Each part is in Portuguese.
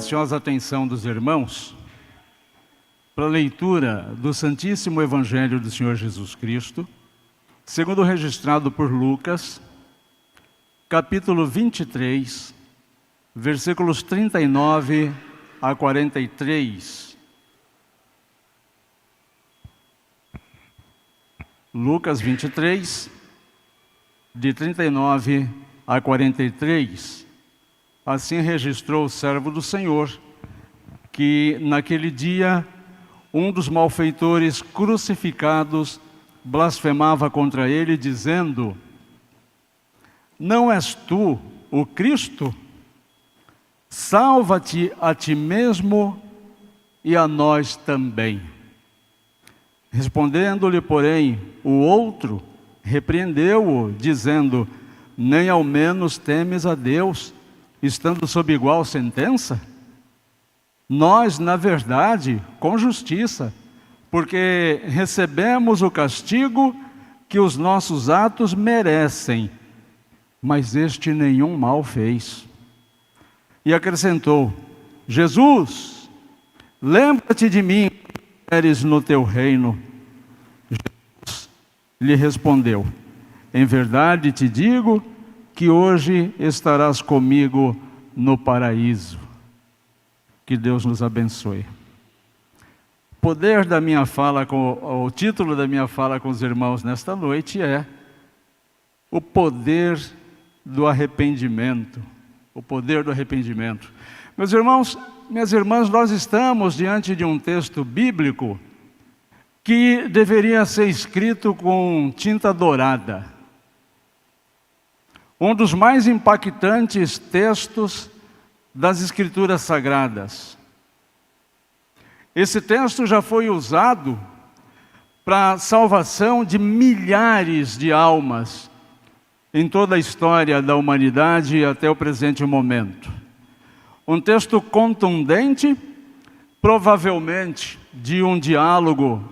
preciosa atenção dos irmãos para a leitura do Santíssimo Evangelho do Senhor Jesus Cristo, segundo registrado por Lucas, capítulo 23, versículos 39 a 43. Lucas 23, de 39 a 43. Assim registrou o servo do Senhor, que naquele dia um dos malfeitores crucificados blasfemava contra ele, dizendo: não és tu o Cristo? Salva-te a ti mesmo e a nós também. Respondendo-lhe, porém, o outro repreendeu-o, dizendo: nem ao menos temes a Deus, estando sob igual sentença? Nós, na verdade, com justiça, porque recebemos o castigo que os nossos atos merecem, mas este nenhum mal fez. E acrescentou: Jesus, lembra-te de mim quando eres no teu reino. Jesus lhe respondeu: em verdade te digo que hoje estarás comigo no paraíso. Que Deus nos abençoe. O título da minha fala com os irmãos nesta noite é o poder do arrependimento. O poder do arrependimento. Meus irmãos, minhas irmãs, nós estamos diante de um texto bíblico que deveria ser escrito com tinta dourada. Um dos mais impactantes textos das Escrituras Sagradas. Esse texto já foi usado para a salvação de milhares de almas em toda a história da humanidade até o presente momento. Um texto contundente, provavelmente de um diálogo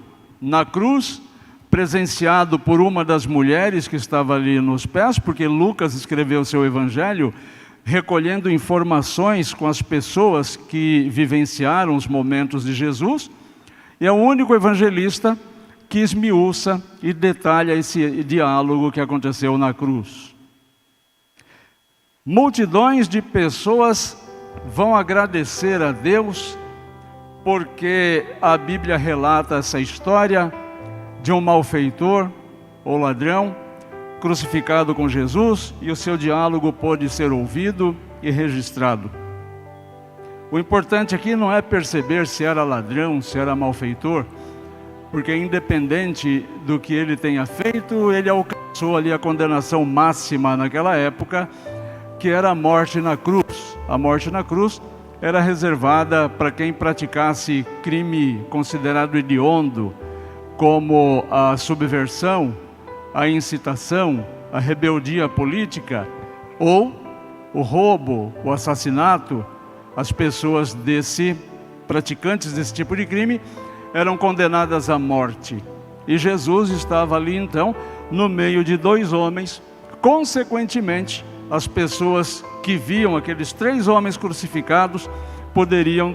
na cruz, presenciado por uma das mulheres que estava ali nos pés, porque Lucas escreveu seu evangelho recolhendo informações com as pessoas que vivenciaram os momentos de Jesus, e é o único evangelista que esmiuça e detalha esse diálogo que aconteceu na cruz. Multidões de pessoas vão agradecer a Deus, porque a Bíblia relata essa história de um malfeitor ou ladrão crucificado com Jesus, e o seu diálogo pôde ser ouvido e registrado. O importante aqui não é perceber se era ladrão, se era malfeitor, porque independente do que ele tenha feito, ele alcançou ali a condenação máxima naquela época, que era a morte na cruz. A morte na cruz era reservada para quem praticasse crime considerado hediondo, como a subversão, a incitação, a rebeldia política, ou o roubo, o assassinato. As pessoas praticantes desse tipo de crime eram condenadas à morte. E Jesus estava ali então, no meio de dois homens. Consequentemente, as pessoas que viam aqueles três homens crucificados poderiam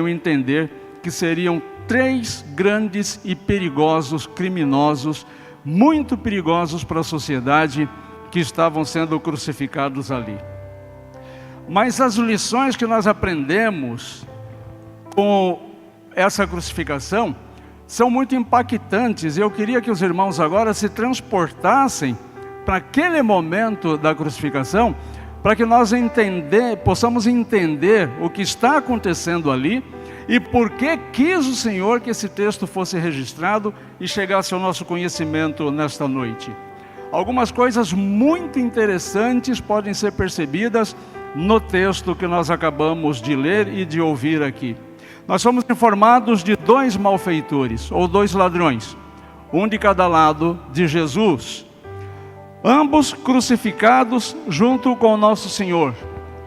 entender que seriam três grandes e perigosos criminosos, muito perigosos para a sociedade, que estavam sendo crucificados ali. Mas as lições que nós aprendemos com essa crucificação são muito impactantes. Eu queria que os irmãos agora se transportassem para aquele momento da crucificação, para que nós possamos entender o que está acontecendo ali e por que quis o Senhor que esse texto fosse registrado e chegasse ao nosso conhecimento nesta noite. Algumas coisas muito interessantes podem ser percebidas no texto que nós acabamos de ler e de ouvir aqui. Nós somos informados de dois malfeitores, ou dois ladrões, um de cada lado de Jesus, ambos crucificados junto com o nosso Senhor,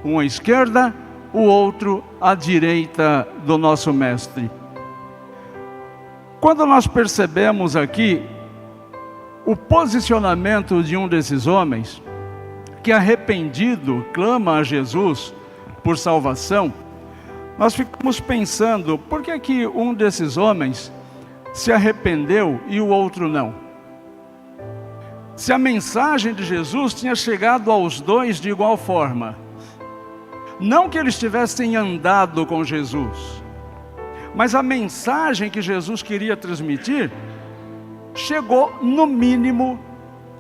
um à esquerda, o outro à direita do nosso Mestre. Quando nós percebemos aqui o posicionamento de um desses homens, que arrependido clama a Jesus por salvação, nós ficamos pensando, por que que um desses homens se arrependeu e o outro não? Se a mensagem de Jesus tinha chegado aos dois de igual forma, não que eles tivessem andado com Jesus, mas a mensagem que Jesus queria transmitir chegou no mínimo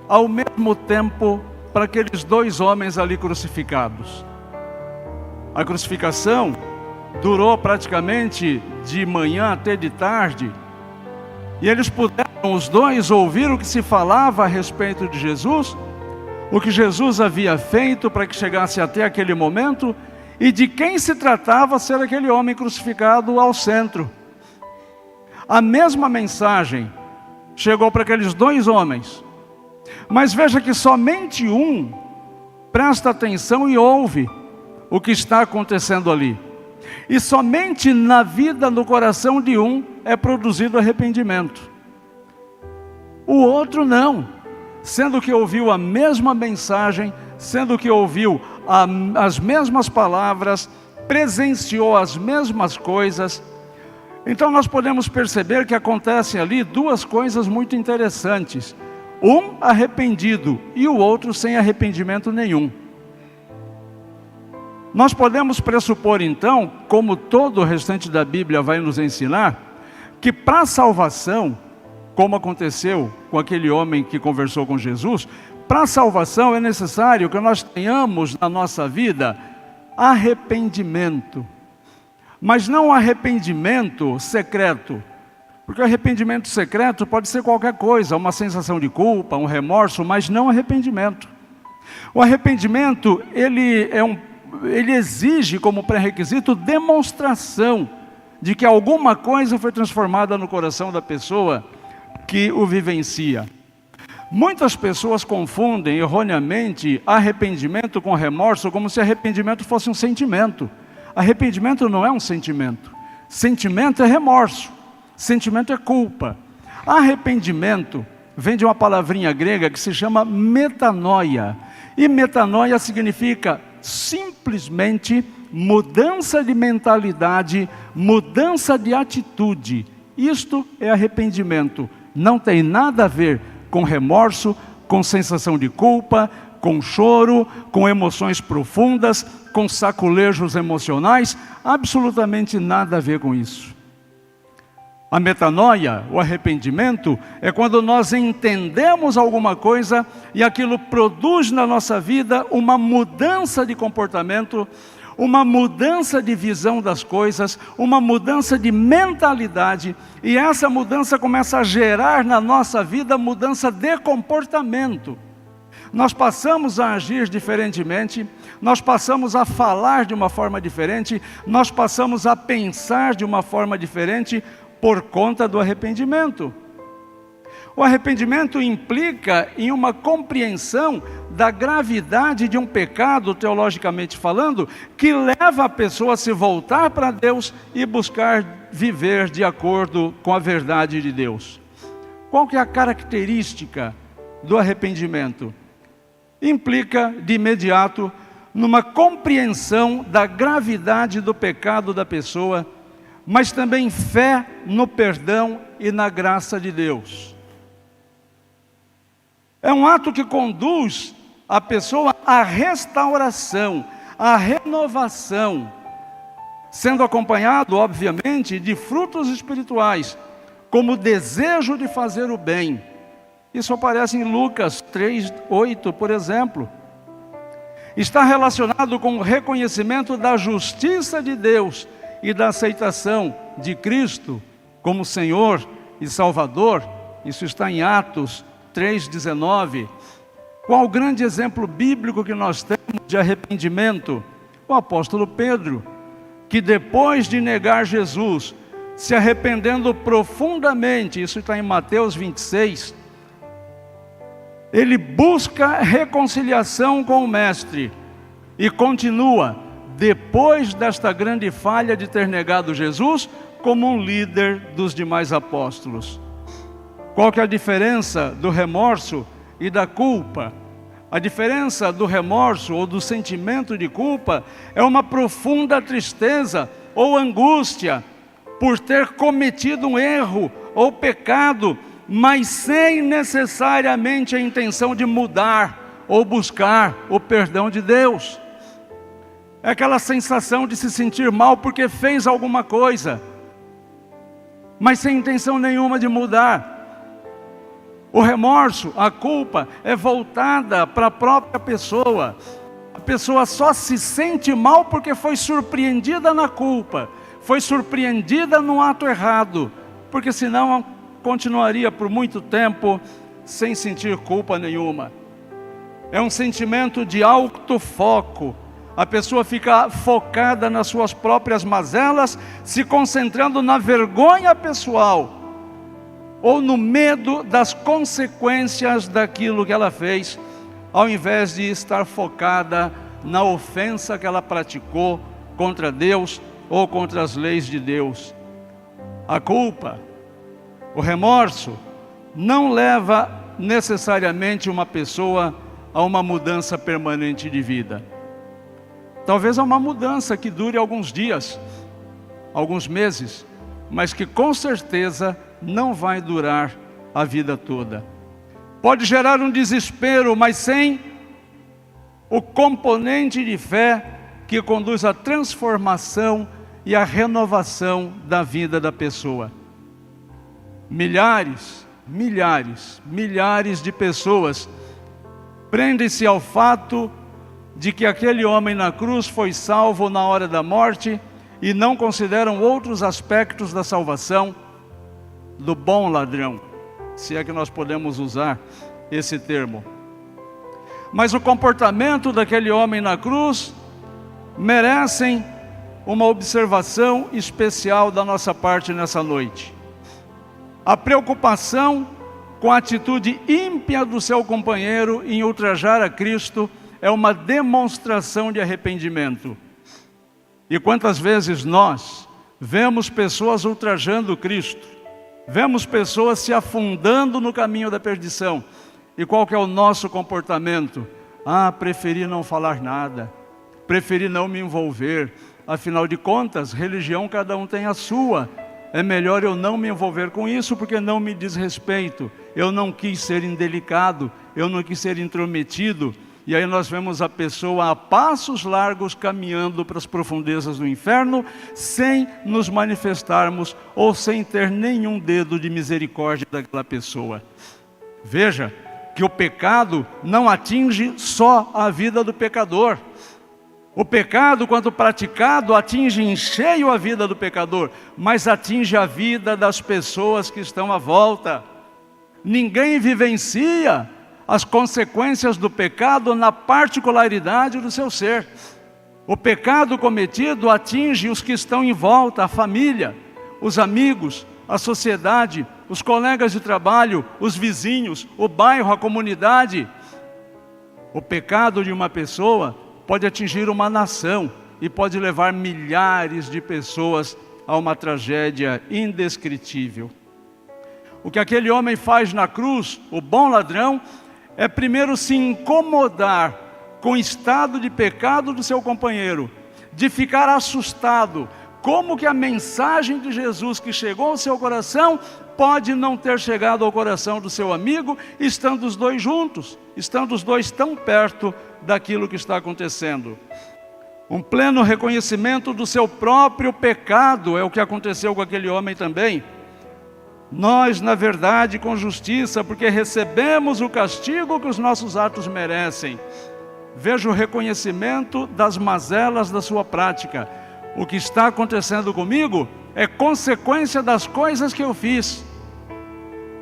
ao mesmo tempo para aqueles dois homens ali crucificados. A crucificação durou praticamente de manhã até de tarde, e eles puderam os dois ouvir o que se falava a respeito de Jesus, o que Jesus havia feito para que chegasse até aquele momento, e de quem se tratava ser aquele homem crucificado ao centro. A mesma mensagem chegou para aqueles dois homens, mas veja que somente um presta atenção e ouve o que está acontecendo ali. E somente na vida, no coração de um, é produzido arrependimento. O outro não, sendo que ouviu a mesma mensagem, sendo que ouviu as mesmas palavras, presenciou as mesmas coisas. Então nós podemos perceber que acontecem ali duas coisas muito interessantes. Um arrependido e o outro sem arrependimento nenhum. Nós podemos pressupor então, como todo o restante da Bíblia vai nos ensinar, que para a salvação, como aconteceu com aquele homem que conversou com Jesus, para a salvação é necessário que nós tenhamos na nossa vida arrependimento. Mas não arrependimento secreto, porque o arrependimento secreto pode ser qualquer coisa, uma sensação de culpa, um remorso, mas não arrependimento. O arrependimento, ele exige como pré-requisito demonstração de que alguma coisa foi transformada no coração da pessoa que o vivencia. Muitas pessoas confundem erroneamente arrependimento com remorso, como se arrependimento fosse um sentimento. Arrependimento não é um sentimento. Sentimento é remorso. Sentimento é culpa. Arrependimento vem de uma palavrinha grega que se chama metanoia. E metanoia significa simplesmente mudança de mentalidade, mudança de atitude. Isto é arrependimento. Não tem nada a ver com remorso, com sensação de culpa, com choro, com emoções profundas, com saculejos emocionais, absolutamente nada a ver com isso. A metanoia, o arrependimento, é quando nós entendemos alguma coisa e aquilo produz na nossa vida uma mudança de comportamento, uma mudança de visão das coisas, uma mudança de mentalidade, e essa mudança começa a gerar na nossa vida mudança de comportamento. Nós passamos a agir diferentemente, nós passamos a falar de uma forma diferente, nós passamos a pensar de uma forma diferente por conta do arrependimento. O arrependimento implica em uma compreensão da gravidade de um pecado, teologicamente falando, que leva a pessoa a se voltar para Deus e buscar viver de acordo com a verdade de Deus. Qual que é a característica do arrependimento? Implica de imediato numa compreensão da gravidade do pecado da pessoa, mas também fé no perdão e na graça de Deus. É um ato que conduz a pessoa à restauração, à renovação, sendo acompanhado, obviamente, de frutos espirituais, como o desejo de fazer o bem. Isso aparece em Lucas 3:8, por exemplo. Está relacionado com o reconhecimento da justiça de Deus e da aceitação de Cristo como Senhor e Salvador. Isso está em Atos 3:19. Qual o grande exemplo bíblico que nós temos de arrependimento? O apóstolo Pedro, que depois de negar Jesus, se arrependendo profundamente, isso está em Mateus 26, ele busca reconciliação com o Mestre e continua, depois desta grande falha de ter negado Jesus, como um líder dos demais apóstolos. Qual que é a diferença do remorso e da culpa? A diferença do remorso ou do sentimento de culpa é uma profunda tristeza ou angústia por ter cometido um erro ou pecado, mas sem necessariamente a intenção de mudar ou buscar o perdão de Deus. É aquela sensação de se sentir mal porque fez alguma coisa, mas sem intenção nenhuma de mudar. O remorso, a culpa, é voltada para a própria pessoa. A pessoa só se sente mal porque foi surpreendida na culpa, foi surpreendida no ato errado, porque senão continuaria por muito tempo sem sentir culpa nenhuma. É um sentimento de autofoco. A pessoa fica focada nas suas próprias mazelas, se concentrando na vergonha pessoal ou no medo das consequências daquilo que ela fez, ao invés de estar focada na ofensa que ela praticou contra Deus ou contra as leis de Deus. A culpa, o remorso, não leva necessariamente uma pessoa a uma mudança permanente de vida. Talvez a uma mudança que dure alguns dias, alguns meses, mas que com certeza não vai durar a vida toda. Pode gerar um desespero, mas sem o componente de fé que conduz à transformação e à renovação da vida da pessoa. Milhares de pessoas prendem-se ao fato de que aquele homem na cruz foi salvo na hora da morte e não consideram outros aspectos da salvação do bom ladrão, se é que nós podemos usar esse termo. Mas o comportamento daquele homem na cruz merecem uma observação especial da nossa parte nessa noite. A preocupação com a atitude ímpia do seu companheiro em ultrajar a Cristo é uma demonstração de arrependimento. E quantas vezes nós vemos pessoas ultrajando Cristo, vemos pessoas se afundando no caminho da perdição, e qual que é o nosso comportamento? Preferi não falar nada, preferi não me envolver, afinal de contas, religião cada um tem a sua, é melhor eu não me envolver com isso porque não me diz respeito, eu não quis ser indelicado, eu não quis ser intrometido. E aí nós vemos a pessoa a passos largos caminhando para as profundezas do inferno, sem nos manifestarmos ou sem ter nenhum dedo de misericórdia daquela pessoa. Veja que o pecado não atinge só a vida do pecador. O pecado, quando praticado, atinge em cheio a vida do pecador, mas atinge a vida das pessoas que estão à volta. Ninguém vivencia as consequências do pecado na particularidade do seu ser. O pecado cometido atinge os que estão em volta, a família, os amigos, a sociedade, os colegas de trabalho, os vizinhos, o bairro, a comunidade. O pecado de uma pessoa pode atingir uma nação e pode levar milhares de pessoas a uma tragédia indescritível. O que aquele homem faz na cruz, o bom ladrão, é primeiro se incomodar com o estado de pecado do seu companheiro, de ficar assustado, como que a mensagem de Jesus que chegou ao seu coração pode não ter chegado ao coração do seu amigo, estando os dois juntos, estando os dois tão perto daquilo que está acontecendo. Um pleno reconhecimento do seu próprio pecado é o que aconteceu com aquele homem também. Nós, na verdade, com justiça, porque recebemos o castigo que os nossos atos merecem. Veja o reconhecimento das mazelas da sua prática. O que está acontecendo comigo é consequência das coisas que eu fiz.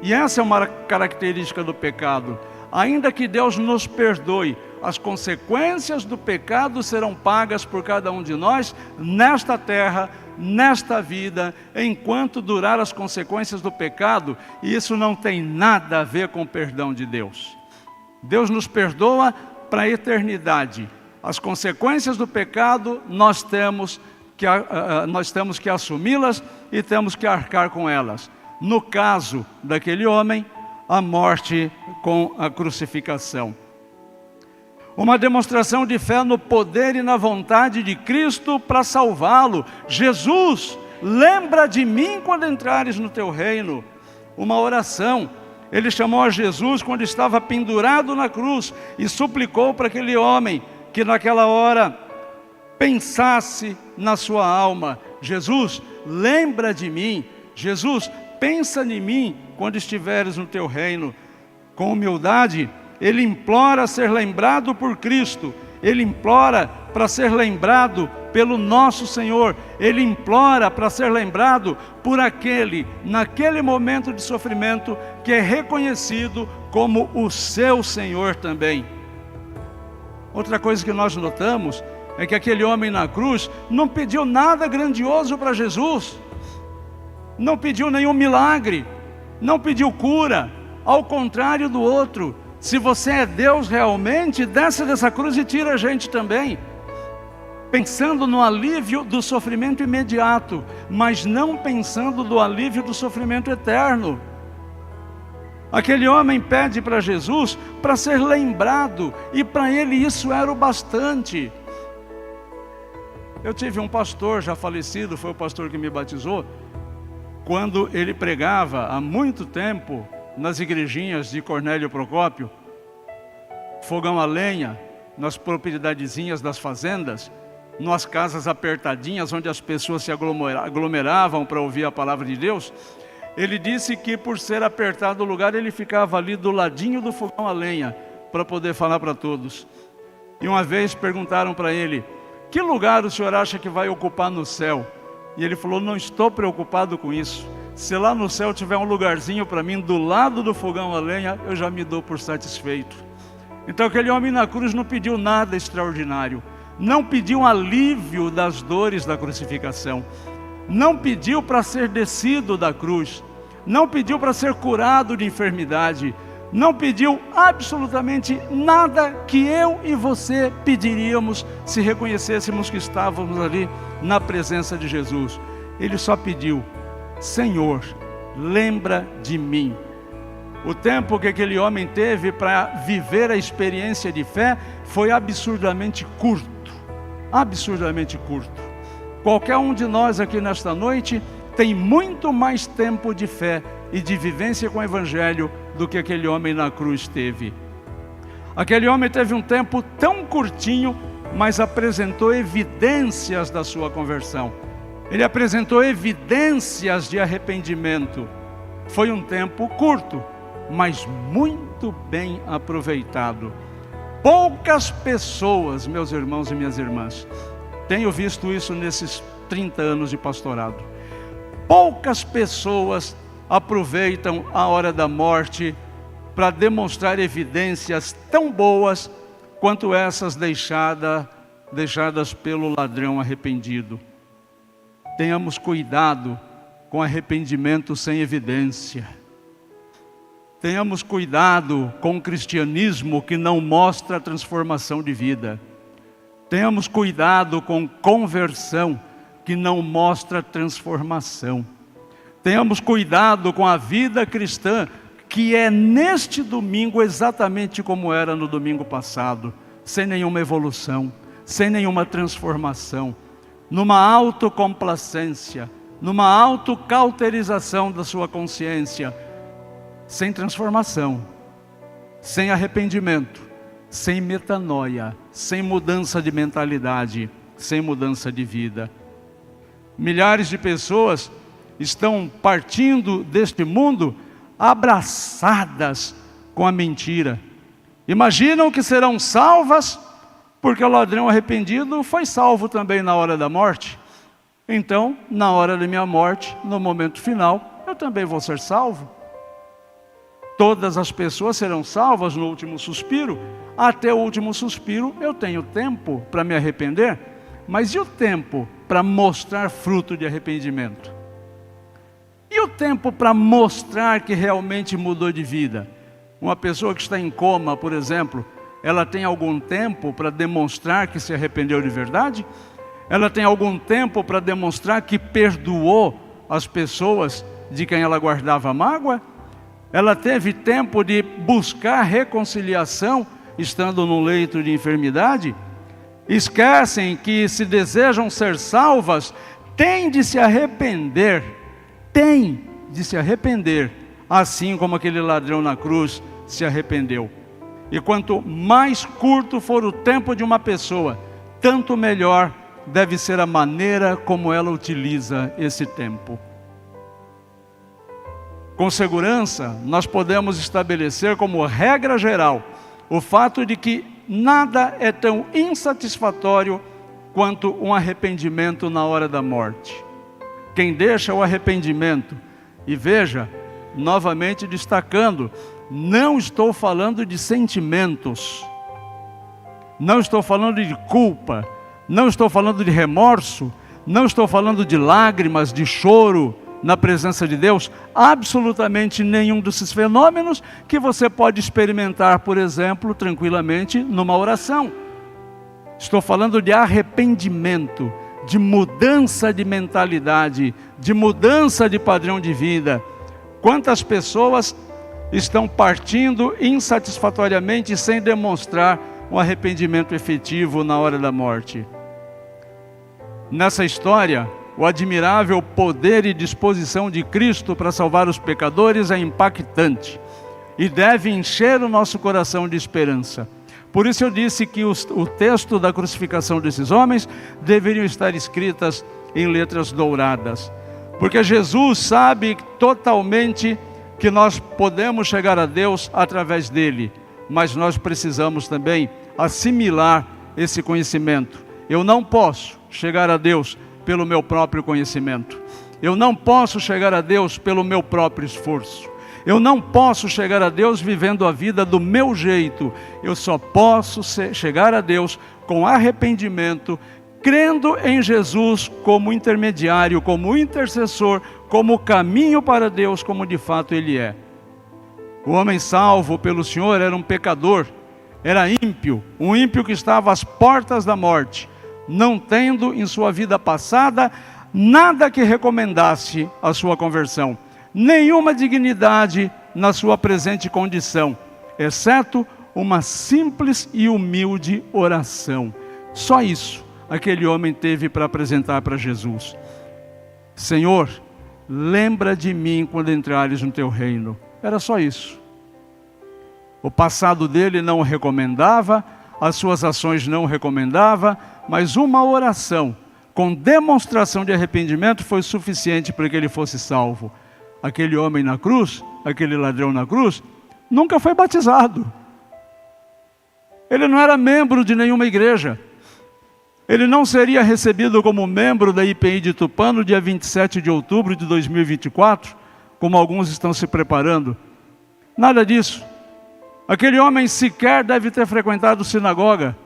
E essa é uma característica do pecado. Ainda que Deus nos perdoe, as consequências do pecado serão pagas por cada um de nós nesta terra, nesta vida, enquanto durar as consequências do pecado. E isso não tem nada a ver com o perdão de Deus. Deus nos perdoa para a eternidade. As consequências do pecado nós temos que assumi-las e temos que arcar com elas. No caso daquele homem, a morte com a crucificação. uma demonstração de fé no poder e na vontade de Cristo para salvá-lo. Jesus, lembra de mim quando entrares no teu reino. Uma oração. Ele chamou a Jesus quando estava pendurado na cruz e suplicou para aquele homem que naquela hora pensasse na sua alma: Jesus, lembra de mim. Jesus, pensa em mim quando estiveres no teu reino. Com humildade, ele implora ser lembrado por Cristo. Ele implora para ser lembrado pelo nosso Senhor. Ele implora para ser lembrado por aquele, naquele momento de sofrimento, que é reconhecido como o seu Senhor também. Outra coisa que nós notamos é que aquele homem na cruz não pediu nada grandioso para Jesus. Não pediu nenhum milagre, não pediu cura, ao contrário do outro. Se você é Deus realmente, desce dessa cruz e tira a gente também. Pensando no alívio do sofrimento imediato, mas não pensando no alívio do sofrimento eterno. Aquele homem pede para Jesus para ser lembrado, e para ele isso era o bastante. Eu tive um pastor já falecido, foi o pastor que me batizou, quando ele pregava há muito tempo nas igrejinhas de Cornélio Procópio, fogão a lenha, nas propriedadezinhas das fazendas, nas casas apertadinhas onde as pessoas se aglomeravam para ouvir a palavra de Deus. Ele disse que por ser apertado o lugar, ele ficava ali do ladinho do fogão a lenha para poder falar para todos. E uma vez perguntaram para ele: que lugar o senhor acha que vai ocupar no céu? E ele falou: não estou preocupado com isso. Se lá no céu tiver um lugarzinho para mim do lado do fogão a lenha, eu já me dou por satisfeito. Então aquele homem na cruz não pediu nada extraordinário, não pediu um alívio das dores da crucificação, não pediu para ser descido da cruz, não pediu para ser curado de enfermidade, não pediu absolutamente nada que eu e você pediríamos se reconhecêssemos que estávamos ali na presença de Jesus. Ele só pediu: Senhor, lembra de mim. O tempo que aquele homem teve para viver a experiência de fé foi absurdamente curto, absurdamente curto. Qualquer um de nós aqui nesta noite tem muito mais tempo de fé e de vivência com o Evangelho do que aquele homem na cruz teve. Aquele homem teve um tempo tão curtinho, mas apresentou evidências da sua conversão. Ele apresentou evidências de arrependimento. Foi um tempo curto, mas muito bem aproveitado. Poucas pessoas, meus irmãos e minhas irmãs, tenho visto isso nesses 30 anos de pastorado. Poucas pessoas aproveitam a hora da morte para demonstrar evidências tão boas quanto essas deixadas pelo ladrão arrependido. Tenhamos cuidado com arrependimento sem evidência. Tenhamos cuidado com o cristianismo que não mostra transformação de vida. Tenhamos cuidado com conversão que não mostra transformação. Tenhamos cuidado com a vida cristã, que é neste domingo exatamente como era no domingo passado, sem nenhuma evolução, sem nenhuma transformação, numa autocomplacência, numa autocauterização da sua consciência, sem transformação, sem arrependimento, sem metanoia, sem mudança de mentalidade, sem mudança de vida. Milhares de pessoas estão partindo deste mundo abraçadas com a mentira. Imaginam que serão salvas porque o ladrão arrependido foi salvo também na hora da morte. Então, na hora da minha morte, no momento final, eu também vou ser salvo. Todas as pessoas serão salvas no último suspiro. Até o último suspiro eu tenho tempo para me arrepender. Mas e o tempo para mostrar fruto de arrependimento? E o tempo para mostrar que realmente mudou de vida? Uma pessoa que está em coma, por exemplo, ela tem algum tempo para demonstrar que se arrependeu de verdade? Ela tem algum tempo para demonstrar que perdoou as pessoas de quem ela guardava mágoa? Ela teve tempo de buscar reconciliação estando no leito de enfermidade, esquecem que se desejam ser salvas, têm de se arrepender, assim como aquele ladrão na cruz se arrependeu. E quanto mais curto for o tempo de uma pessoa, tanto melhor deve ser a maneira como ela utiliza esse tempo. Com segurança, nós podemos estabelecer como regra geral o fato de que nada é tão insatisfatório quanto um arrependimento na hora da morte. Quem deixa o arrependimento, e veja, novamente destacando, não estou falando de sentimentos, não estou falando de culpa, não estou falando de remorso, não estou falando de lágrimas, de choro na presença de Deus, absolutamente nenhum desses fenômenos que você pode experimentar, por exemplo, tranquilamente numa oração. Estou falando de arrependimento, de mudança de mentalidade, de mudança de padrão de vida. Quantas pessoas estão partindo insatisfatoriamente sem demonstrar um arrependimento efetivo na hora da morte? Nessa história, o admirável poder e disposição de Cristo para salvar os pecadores é impactante e deve encher o nosso coração de esperança. Por isso eu disse que o texto da crucificação desses homens deveriam estar escritas em letras douradas, porque Jesus sabe totalmente que nós podemos chegar a Deus através dele, mas nós precisamos também assimilar esse conhecimento. Eu não posso chegar a Deus pelo meu próprio conhecimento. Eu não posso chegar a Deus pelo meu próprio esforço. Eu não posso chegar a Deus vivendo a vida do meu jeito. Eu só posso chegar a Deus com arrependimento, crendo em Jesus como intermediário, como intercessor, como caminho para Deus, como de fato Ele é. O homem salvo pelo Senhor era um pecador, era ímpio, um ímpio que estava às portas da morte, não tendo em sua vida passada nada que recomendasse a sua conversão, nenhuma dignidade na sua presente condição, exceto uma simples e humilde oração. Só isso aquele homem teve para apresentar para Jesus. Senhor, lembra de mim quando entrares no teu reino. Era só isso. O passado dele não o recomendava, as suas ações não o recomendava, mas uma oração com demonstração de arrependimento foi suficiente para que ele fosse salvo. Aquele homem na cruz, aquele ladrão na cruz, nunca foi batizado. Ele não era membro de nenhuma igreja. Ele não seria recebido como membro da IPI de Tupã no dia 27 de outubro de 2024, como alguns estão se preparando. Nada disso. Aquele homem sequer deve ter frequentado sinagoga.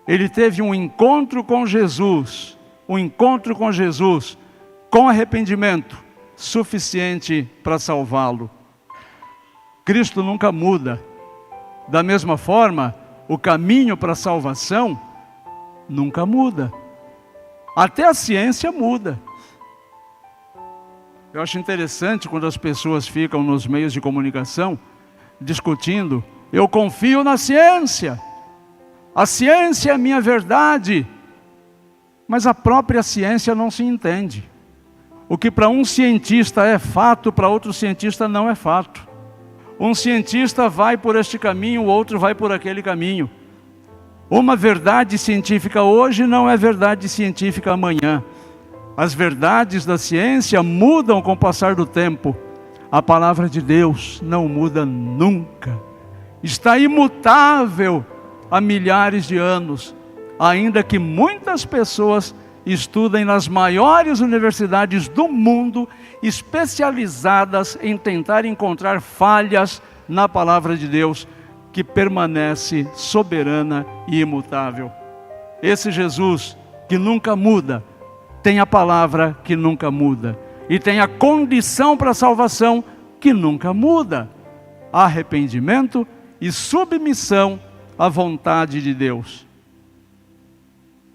Ele teve um encontro com Jesus, com arrependimento, suficiente para salvá-lo. Cristo nunca muda. Da mesma forma, o caminho para a salvação nunca muda. Até a ciência muda. Eu acho interessante quando as pessoas ficam nos meios de comunicação discutindo: eu confio na ciência, a ciência é a minha verdade. Mas a própria ciência não se entende. O que para um cientista é fato, para outro cientista não é fato. Um cientista vai por este caminho, o outro vai por aquele caminho. Uma verdade científica hoje não é verdade científica amanhã. As verdades da ciência mudam com o passar do tempo. A palavra de Deus não muda nunca. Está imutável há milhares de anos, ainda que muitas pessoas estudem nas maiores universidades do mundo, especializadas em tentar encontrar falhas na palavra de Deus, que permanece soberana e imutável. Esse Jesus que nunca muda, tem a palavra que nunca muda, e tem a condição para a salvação que nunca muda: arrependimento e submissão à vontade de Deus.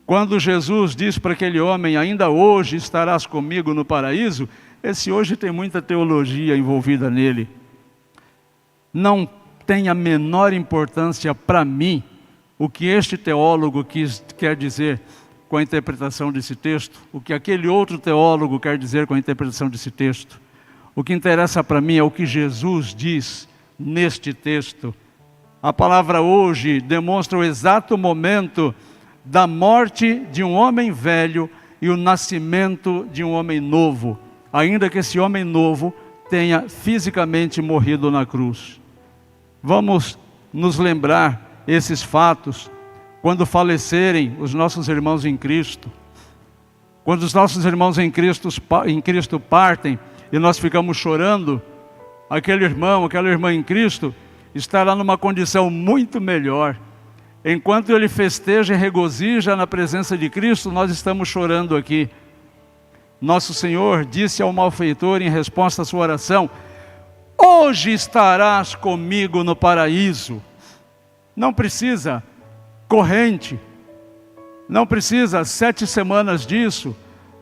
Quando Jesus diz para aquele homem: ainda hoje estarás comigo no paraíso, esse hoje tem muita teologia envolvida nele. Não tem a menor importância para mim o que este teólogo quer dizer com a interpretação desse texto, o que aquele outro teólogo quer dizer com a interpretação desse texto. O que interessa para mim é o que Jesus diz neste texto. A palavra hoje demonstra o exato momento da morte de um homem velho e o nascimento de um homem novo, ainda que esse homem novo tenha fisicamente morrido na cruz. Vamos nos lembrar esses fatos quando falecerem os nossos irmãos em Cristo. Quando os nossos irmãos em Cristo partem e nós ficamos chorando, aquele irmão, aquela irmã em Cristo estará numa condição muito melhor. Enquanto ele festeja e regozija na presença de Cristo, nós estamos chorando aqui. Nosso Senhor disse ao malfeitor em resposta à sua oração: hoje estarás comigo no paraíso. Não precisa corrente, não precisa 7 semanas disso,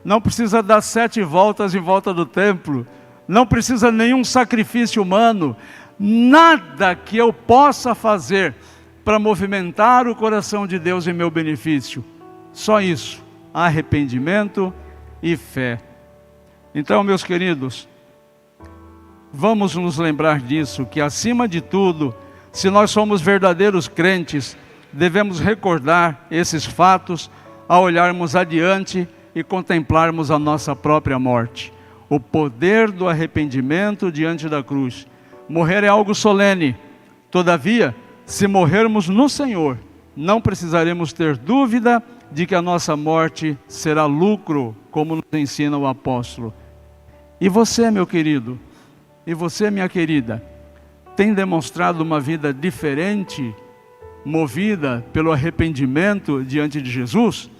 não precisa dar 7 voltas em volta do templo, não precisa nenhum sacrifício humano, nada que eu possa fazer para movimentar o coração de Deus em meu benefício. Só isso, arrependimento e fé. Então, meus queridos, vamos nos lembrar disso, que acima de tudo, se nós somos verdadeiros crentes, devemos recordar esses fatos ao olharmos adiante e contemplarmos a nossa própria morte. O poder do arrependimento diante da cruz. Morrer é algo solene. Todavia, se morrermos no Senhor, não precisaremos ter dúvida de que a nossa morte será lucro, como nos ensina o apóstolo. E você, meu querido, e você, minha querida, tem demonstrado uma vida diferente, movida pelo arrependimento diante de Jesus?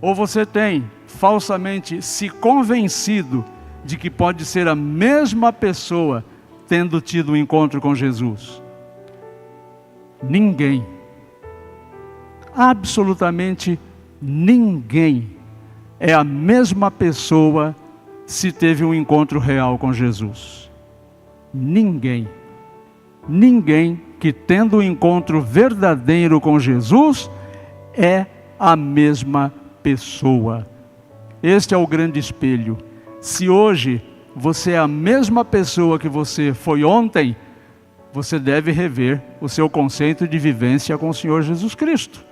Ou você tem falsamente se convencido de que pode ser a mesma pessoa tendo tido um encontro com Jesus? Ninguém, absolutamente ninguém é a mesma pessoa se teve um encontro real com Jesus. Ninguém que tendo um encontro verdadeiro com Jesus é a mesma pessoa. Este é o grande espelho. Se hoje você é a mesma pessoa que você foi ontem, você deve rever o seu conceito de vivência com o Senhor Jesus Cristo.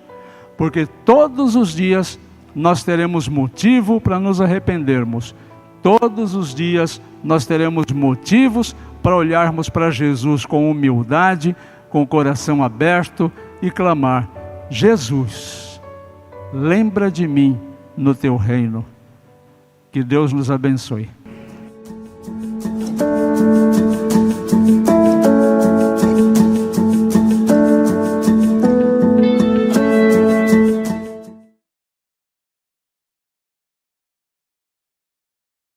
Porque todos os dias nós teremos motivo para nos arrependermos. Todos os dias nós teremos motivos para olharmos para Jesus com humildade, com o coração aberto e clamar: Jesus, lembra de mim no teu reino. Que Deus nos abençoe.